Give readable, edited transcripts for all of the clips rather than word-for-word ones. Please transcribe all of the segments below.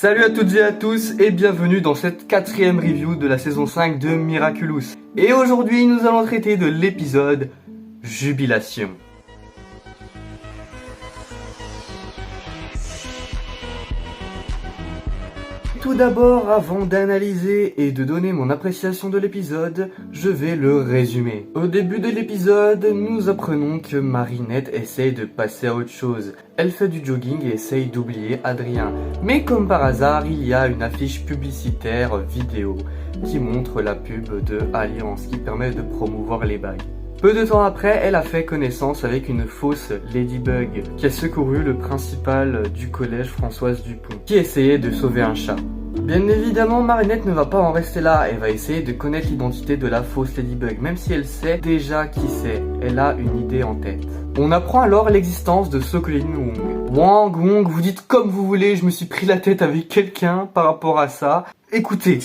Salut à toutes et à tous et bienvenue dans cette 4e review de la saison 5 de Miraculous. Et aujourd'hui nous allons traiter de l'épisode Jubilation. Tout d'abord, avant d'analyser et de donner mon appréciation de l'épisode, je vais le résumer. Au début de l'épisode, nous apprenons que Marinette essaye de passer à autre chose. Elle fait du jogging et essaye d'oublier Adrien. Mais comme par hasard, il y a une affiche publicitaire vidéo qui montre la pub de Alliance qui permet de promouvoir les bagues. Peu de temps après, elle a fait connaissance avec une fausse Ladybug qui a secouru le principal du collège, Françoise Dupont, qui essayait de sauver un chat. Bien évidemment, Marinette ne va pas en rester là, elle va essayer de connaître l'identité de la fausse Ladybug, même si elle sait déjà qui c'est, elle a une idée en tête. On apprend alors l'existence de Sokolin Wong. Wong, vous dites comme vous voulez, je me suis pris la tête avec quelqu'un par rapport à ça. Écoutez,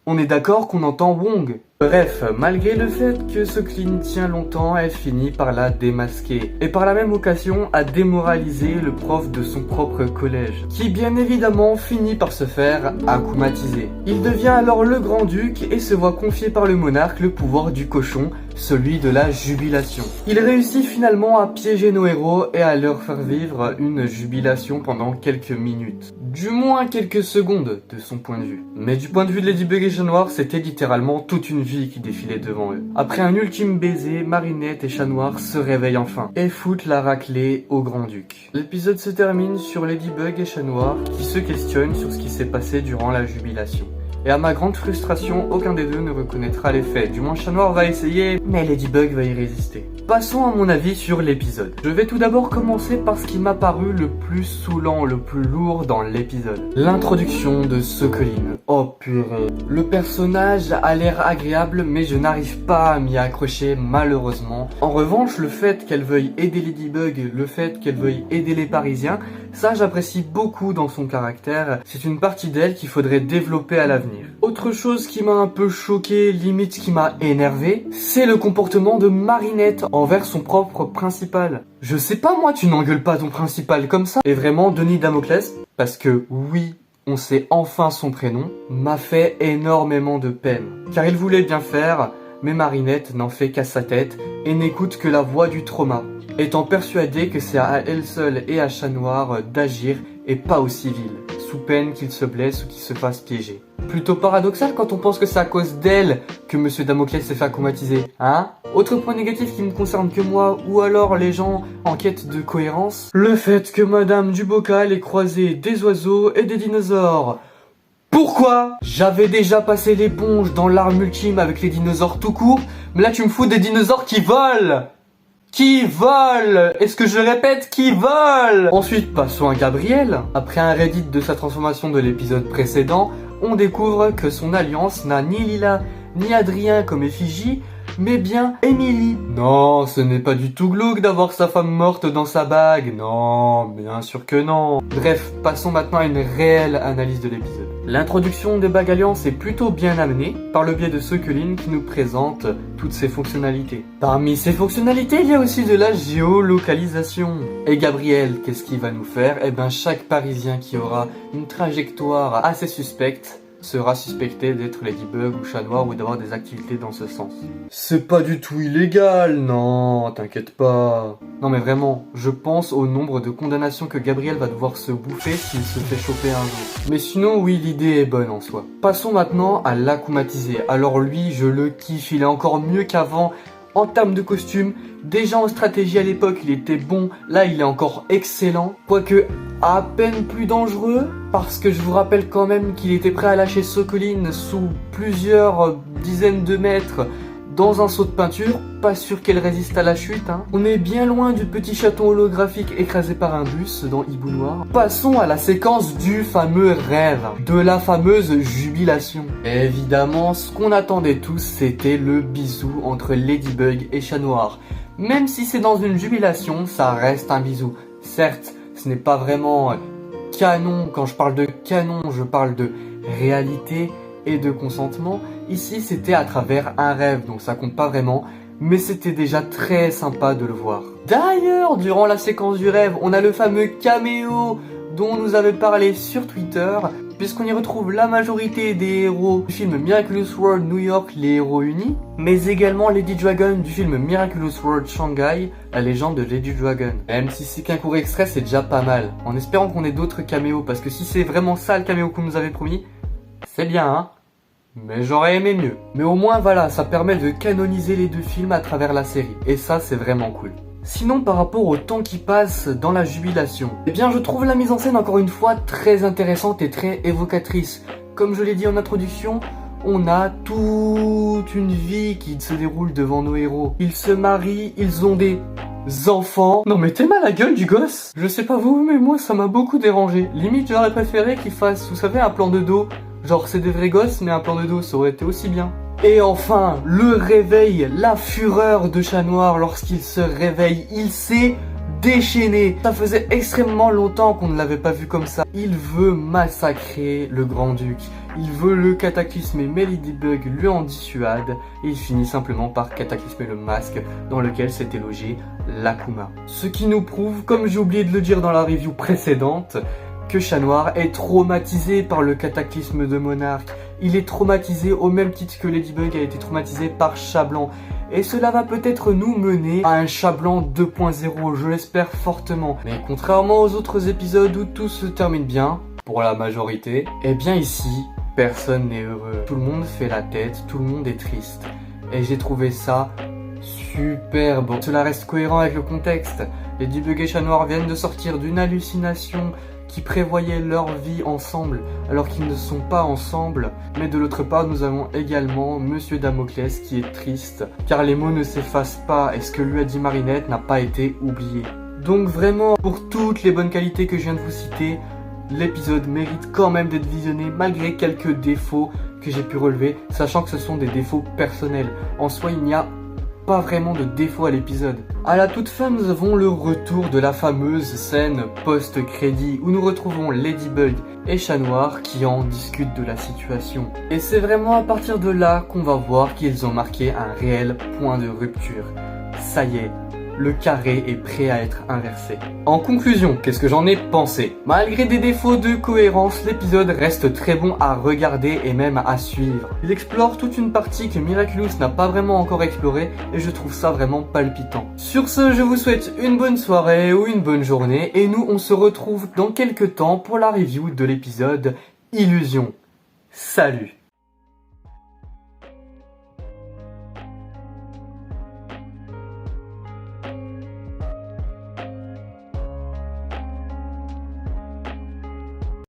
on est d'accord qu'on entend Wong. Bref, malgré le fait que Sokolin tient longtemps, elle finit par la démasquer. Et par la même occasion, à démoraliser le prof de son propre collège, qui bien évidemment finit par se faire akumatiser. Il devient alors le grand-duc et se voit confier par le monarque le pouvoir du cochon, celui de la jubilation. Il réussit finalement à piéger nos héros et à leur faire vivre une jubilation pendant quelques minutes. Du moins quelques secondes de son point de vue. Mais du point de vue de Ladybug et Chat Noir, c'était littéralement toute une vie qui défilait devant eux. Après un ultime baiser, Marinette et Chat Noir se réveillent enfin et foutent la raclée au grand-duc. L'épisode se termine sur Ladybug et Chat Noir qui se questionnent sur ce qui s'est passé durant la jubilation. Et à ma grande frustration, aucun des deux ne reconnaîtra les faits. Du moins, Chat Noir va essayer, mais Ladybug va y résister. Passons à mon avis sur l'épisode. Je vais tout d'abord commencer par ce qui m'a paru le plus saoulant, le plus lourd dans l'épisode. L'introduction de Sokolin. Oh purée. Le personnage a l'air agréable, mais je n'arrive pas à m'y accrocher malheureusement. En revanche, le fait qu'elle veuille aider Ladybug, le fait qu'elle veuille aider les Parisiens, ça j'apprécie beaucoup dans son caractère. C'est une partie d'elle qu'il faudrait développer à l'avenir. Autre chose qui m'a un peu choqué, limite qui m'a énervé, c'est le comportement de Marinette envers son propre principal. Je sais pas moi, tu n'engueules pas ton principal comme ça. Et vraiment, Denis Damoclès, parce que oui, on sait enfin son prénom, m'a fait énormément de peine. Car il voulait bien faire, mais Marinette n'en fait qu'à sa tête et n'écoute que la voix du trauma, étant persuadée que c'est à elle seule et à Chat Noir d'agir et pas au civil, sous peine qu'il se blesse ou qu'il se fasse piéger. Plutôt paradoxal quand on pense que c'est à cause d'elle que Monsieur Damoclès s'est fait akumatiser, hein? Autre point négatif qui ne concerne que moi, ou alors les gens en quête de cohérence, le fait que Madame Dubocal ait croisé des oiseaux et des dinosaures. Pourquoi? J'avais déjà passé l'éponge dans l'arme ultime avec les dinosaures tout court, mais là tu me fous des dinosaures qui volent! Qui vole? Est-ce que je répète, qui vole? Ensuite, passons à Gabriel. Après un Reddit de sa transformation de l'épisode précédent, on découvre que son alliance n'a ni Lila ni Adrien comme effigie, mais bien Émilie. Non, ce n'est pas du tout glauque d'avoir sa femme morte dans sa bague. Non, bien sûr que non. Bref, passons maintenant à une réelle analyse de l'épisode. L'introduction des bagues alliance est plutôt bien amenée par le biais de Sokolin qui nous présente toutes ses fonctionnalités. Parmi ces fonctionnalités, il y a aussi de la géolocalisation. Et Gabriel, qu'est-ce qu'il va nous faire? Eh ben, chaque Parisien qui aura une trajectoire assez suspecte sera suspecté d'être Ladybug ou Chat Noir ou d'avoir des activités dans ce sens. C'est pas du tout illégal, non, t'inquiète pas. Non mais vraiment, je pense au nombre de condamnations que Gabriel va devoir se bouffer s'il se fait choper un jour. Mais sinon, oui, l'idée est bonne en soi. Passons maintenant à l'akumatiser. Alors lui, je le kiffe, il est encore mieux qu'avant. En termes de costume, déjà en stratégie à l'époque, il était bon. Là, il est encore excellent. Quoique, à peine plus dangereux. Parce que je vous rappelle quand même qu'il était prêt à lâcher Sokolin sous plusieurs dizaines de mètres dans un seau de peinture. Pas sûr qu'elle résiste à la chute, hein. On est bien loin du petit chaton holographique écrasé par un bus dans Hibou Noir. Passons à la séquence du fameux rêve, de la fameuse jubilation. Évidemment, ce qu'on attendait tous, c'était le bisou entre Ladybug et Chat Noir. Même si c'est dans une jubilation, ça reste un bisou. Certes, ce n'est pas vraiment canon. Quand je parle de canon, je parle de réalité et de consentement. Ici, c'était à travers un rêve, donc ça compte pas vraiment. Mais c'était déjà très sympa de le voir. D'ailleurs, durant la séquence du rêve, on a le fameux caméo dont on nous avait parlé sur Twitter, puisqu'on y retrouve la majorité des héros du film Miraculous World New York, les héros unis, mais également Lady Dragon du film Miraculous World Shanghai, la légende de Lady Dragon. Même si c'est qu'un court extrait, c'est déjà pas mal, en espérant qu'on ait d'autres caméos, parce que si c'est vraiment ça le caméo qu'on nous avait promis, c'est bien hein, mais j'aurais aimé mieux. Mais au moins voilà, ça permet de canoniser les deux films à travers la série, et ça c'est vraiment cool. Sinon, par rapport au temps qui passe dans la jubilation, eh bien je trouve la mise en scène encore une fois très intéressante et très évocatrice. Comme je l'ai dit en introduction, on a toute une vie qui se déroule devant nos héros. Ils se marient, ils ont des enfants. Non mais t'es mal à la gueule du gosse. Je sais pas vous, mais moi ça m'a beaucoup dérangé. Limite j'aurais préféré qu'ils fassent, vous savez, un plan de dos. Genre c'est des vrais gosses, mais un plan de dos ça aurait été aussi bien. Et enfin, le réveil, la fureur de Chat Noir lorsqu'il se réveille, il s'est déchaîné. Ça faisait extrêmement longtemps qu'on ne l'avait pas vu comme ça. Il veut massacrer le Grand-Duc, il veut le cataclysmer, mais Ladybug lui en dissuade, et il finit simplement par cataclysmer le masque dans lequel s'était logé l'Akuma. Ce qui nous prouve, comme j'ai oublié de le dire dans la review précédente, que Chat Noir est traumatisé par le cataclysme de Monarque. Il est traumatisé au même titre que Ladybug a été traumatisé par Chat Blanc. Et cela va peut-être nous mener à un Chat Blanc 2.0, je l'espère fortement. Mais contrairement aux autres épisodes où tout se termine bien, pour la majorité, eh bien ici, personne n'est heureux. Tout le monde fait la tête, tout le monde est triste. Et j'ai trouvé ça superbe. Cela reste cohérent avec le contexte. Ladybug et Chat Noir viennent de sortir d'une hallucination qui prévoyaient leur vie ensemble alors qu'ils ne sont pas ensemble. Mais de l'autre part, nous avons également Monsieur Damoclès qui est triste car les mots ne s'effacent pas et ce que lui a dit Marinette n'a pas été oublié. Donc vraiment, pour toutes les bonnes qualités que je viens de vous citer, l'épisode mérite quand même d'être visionné malgré quelques défauts que j'ai pu relever, sachant que ce sont des défauts personnels. En soi, il n'y a pas vraiment de défaut à l'épisode. À la toute fin, nous avons le retour de la fameuse scène post-crédit où nous retrouvons Ladybug et Chat Noir qui en discutent de la situation. Et c'est vraiment à partir de là qu'on va voir qu'ils ont marqué un réel point de rupture. Ça y est, le carré est prêt à être inversé. En conclusion, qu'est-ce que j'en ai pensé? Malgré des défauts de cohérence, l'épisode reste très bon à regarder et même à suivre. Il explore toute une partie que Miraculous n'a pas vraiment encore explorée et je trouve ça vraiment palpitant. Sur ce, je vous souhaite une bonne soirée ou une bonne journée et nous on se retrouve dans quelques temps pour la review de l'épisode Illusion. Salut!